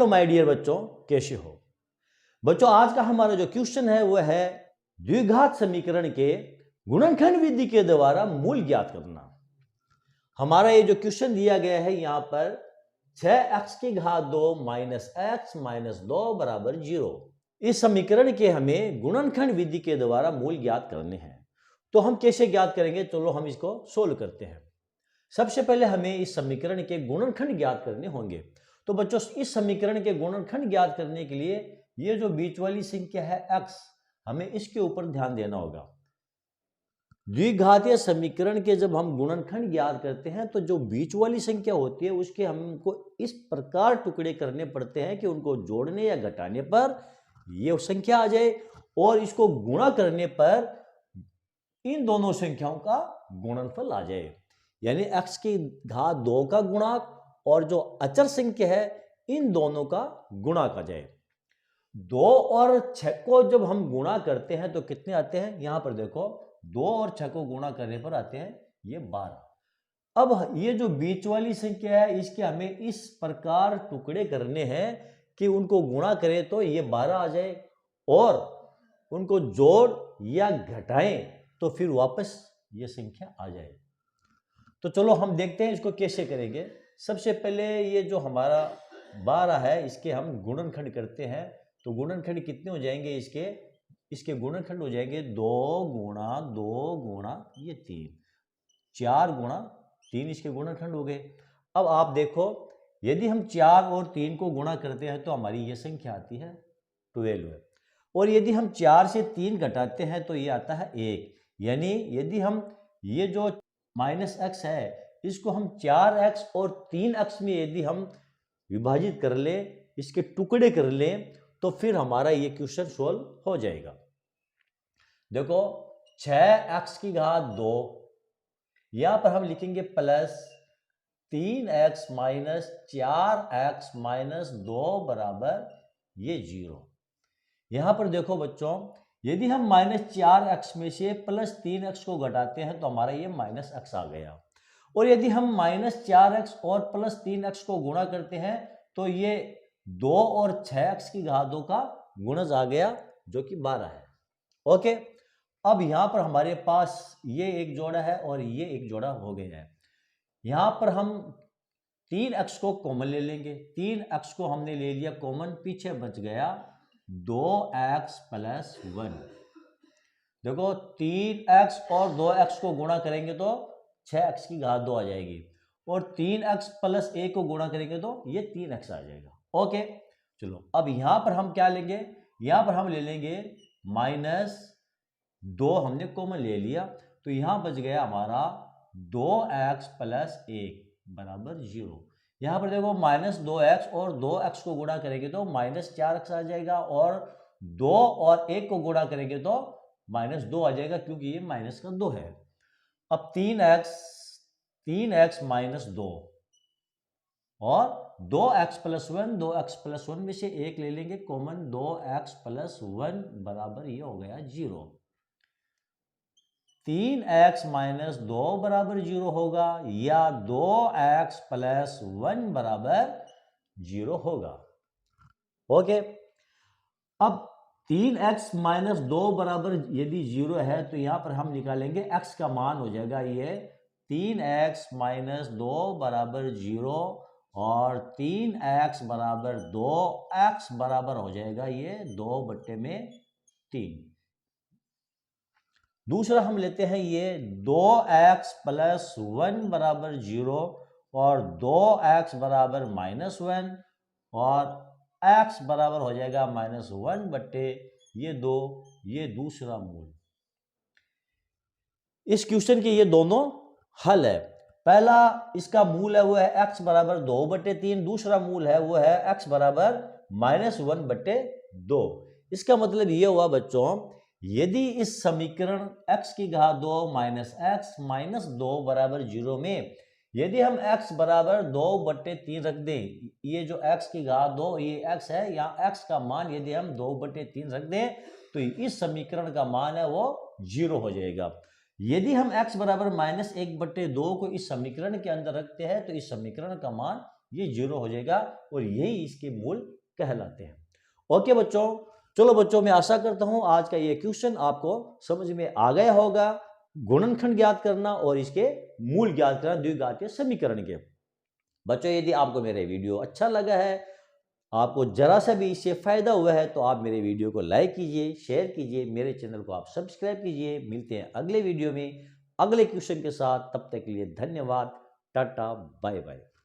Hello my dear बच्चों, कैसे हो बच्चों। आज का हमारा जो क्वेश्चन है वो है द्विघात समीकरण के गुणनखंड विधि के द्वारा मूल ज्ञात करना। हमारा ये जो क्वेश्चन दिया गया है यहाँ पर 6x की घात 2 माइनस x माइनस 2 बराबर 0। इस समीकरण के हमें गुणनखंड विधि के द्वारा मूल ज्ञात करने हैं। तो हम कैसे ज्ञात करेंगे, चलो हम इसको सोल्व करते हैं। सबसे पहले हमें इस समीकरण के गुणनखंड ज्ञात करने होंगे। तो बच्चों इस समीकरण के गुणनखंड ज्ञात करने के लिए ये जो बीच वाली संख्या है x, हमें इसके ऊपर ध्यान देना होगा। द्विघातीय समीकरण के जब हम गुणनखंड ज्ञात करते हैं तो जो बीच वाली संख्या होती है उसके हमको इस प्रकार टुकड़े करने पड़ते हैं कि उनको जोड़ने या घटाने पर ये संख्या आ जाए और इसको गुणा करने पर इन दोनों संख्याओं का गुणनफल आ जाए। यानी x की घात 2 का गुणाक और जो अचर संख्या है इन दोनों का गुणाक आ जाए। 2 और 6 को जब हम गुणा करते हैं तो कितने आते हैं, यहां पर देखो 2 और 6 को गुणा करने पर आते हैं ये 12। अब ये जो बीच वाली संख्या है इसके हमें इस प्रकार टुकड़े करने हैं कि उनको गुणा करें तो ये 12 आ जाए और उनको जोड़ या घटाएं तो फिर वापस ये संख्या आ जाए। तो चलो हम देखते हैं इसको कैसे करेंगे। सबसे पहले ये जो हमारा 12 है इसके हम गुणनखंड करते हैं। तो गुणनखंड कितने हो जाएंगे, इसके गुणनखंड हो जाएंगे 2 गुणा 2 गुणा ये 3, 4 गुणा 3 इसके गुणनखंड हो गए। अब आप देखो यदि हम 4 और 3 को गुणा करते हैं तो हमारी ये संख्या आती है 12 और यदि हम 4 से 3 घटाते हैं तो ये आता है 1। यानी यदि हम ये जो माइनस x है इसको हम 4x और 3x में यदि हम विभाजित कर ले, इसके टुकड़े कर लें तो फिर हमारा ये क्वेश्चन सोल्व हो जाएगा। देखो 6x की घात 2, यहां पर हम लिखेंगे plus 3x minus 4x minus 2 बराबर ये 0। यहां पर देखो बच्चों यदि हम माइनस 4x में से प्लस 3x को घटाते हैं तो हमारा ये माइनस x आ गया और यदि हम माइनस 4x और प्लस 3x को गुणा करते हैं तो ये 2 और 6x की घात 2 का गुणज आ गया जो कि 12 है। ओके, अब यहां पर हमारे पास ये एक जोड़ा है और ये एक जोड़ा हो गया है। यहां पर हम 3x को कॉमन ले लेंगे। 3x को हमने ले लिया कॉमन, पीछे बच गया 2x प्लस 1। देखो 3x और 2x को गुणा करेंगे तो 6x की घात 2 आ जाएगी और 3x प्लस 1 को गुणा करेंगे तो ये 3x आ जाएगा। ओके, चलो अब यहां पर हम क्या लेंगे, यहां पर हम ले लेंगे माइनस 2, हमने कॉमन ले लिया तो यहां बच गया हमारा 2x प्लस 1 बराबर 0। यहां पर देखो माइनस 2x और 2x को गुणा करेंगे तो माइनस 4x आ जाएगा और 2 और 1 को गुणा करेंगे तो माइनस 2 आ जाएगा क्योंकि ये माइनस का 2 है। अब 3x माइनस 2 और 2x प्लस 1, 2x प्लस 1 में से एक ले लेंगे कॉमन, 2x प्लस 1 बराबर ये हो गया 0। 3x माइनस 2 बराबर 0 होगा या 2x प्लस 1 बराबर 0 होगा। ओके, अब 3x माइनस 2 बराबर यदि 0 है तो यहां पर हम निकालेंगे x का मान हो जाएगा ये 3x माइनस 2 बराबर 0 और 3x बराबर 2, x बराबर हो जाएगा ये 2/3। दूसरा हम लेते हैं ये 2x प्लस 1 बराबर 0 और 2x बराबर माइनस 1 और x बराबर हो जाएगा माइनस 1/2, ये दूसरा मूल। इस क्वेश्चन के ये दोनों हल है। पहला इसका मूल है वो है x बराबर 2/3, दूसरा मूल है वो है x बराबर माइनस 1/2। इसका मतलब ये हुआ बच्चों यदि इस समीकरण x की घात 2 माइनस x माइनस 2 बराबर 0 में यदि हम x बराबर 2/3 रख दें, ये जो x की घात 2 ये x है, यहाँ x का मान यदि हम 2/3 रख दें तो इस समीकरण का मान है वो 0 हो जाएगा। यदि हम x बराबर माइनस 1/2 को इस समीकरण के अंदर रखते हैं तो इस समीकरण का मान ये 0 हो जाएगा और यही इसके मूल कहलाते हैं। ओके बच्चों, चलो बच्चों, मैं आशा करता हूं आज का ये क्वेश्चन आपको समझ में आ गया होगा। गुणनखंड ज्ञात करना और इसके मूल ज्ञात करना, द्विघातीय समीकरण के। बच्चों, यदि आपको मेरा वीडियो अच्छा लगा है, आपको जरा सा भी इससे फायदा हुआ है, तो आप मेरे वीडियो को लाइक कीजिए, शेयर कीजिए, मेरे चैनल को आप सब्सक्राइब कीजिए। मिलते हैं अगले वीडियो में अगले क्वेश्चन के साथ। तब तक के लिए धन्यवाद। Tata, bye bye.